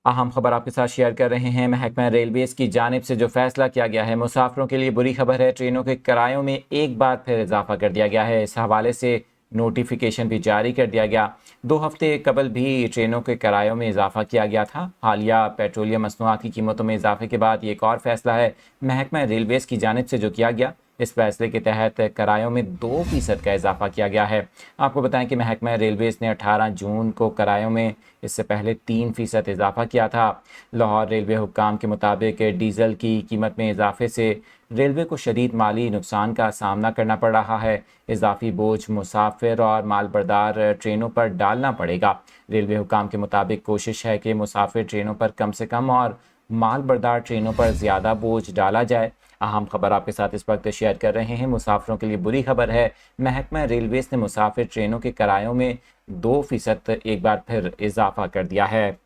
अहम खबर आपके साथ शेयर कर रहे हैं। महकमा रेलवेज़ की जानिब से जो फैसला किया गया है, मुसाफिरों के लिए बुरी खबर है। ट्रेनों के किरायों में एक बार फिर इजाफा कर दिया गया है। इस हवाले से नोटिफिकेशन भी जारी कर दिया गया। 2 हफ्ते कबल भी ट्रेनों के किरायों में इजाफा किया गया था। हालिया पेट्रोलियम मसनूआत की कीमतों में इजाफे के बाद ये एक और फैसला है महकमा रेलवेज़ की जानिब से जो किया गया। इस फैसले के तहत किरायों में 2% का इजाफा किया गया है। आपको बताएं कि महकमा रेलवेज़ ने 18 जून को किरायों में इससे पहले 3% इजाफा किया था। लाहौर रेलवे हुक्काम के मुताबिक डीजल की कीमत में इजाफे से रेलवे को शदीद माली नुकसान का सामना करना पड़ रहा है। इजाफी बोझ मुसाफिर और मालबरदार ट्रेनों पर डालना पड़ेगा। रेलवे हुक्काम के मुताबिक कोशिश है कि मुसाफिर ट्रेनों पर कम से कम और मालबरदार ट्रेनों पर ज़्यादा बोझ डाला जाए। अहम खबर आपके साथ इस वक्त शेयर कर रहे हैं। मुसाफिरों के लिए बुरी खबर है। महकमा रेलवेज़ ने मुसाफिर ट्रेनों के किरायों में 2% एक बार फिर इजाफा कर दिया है।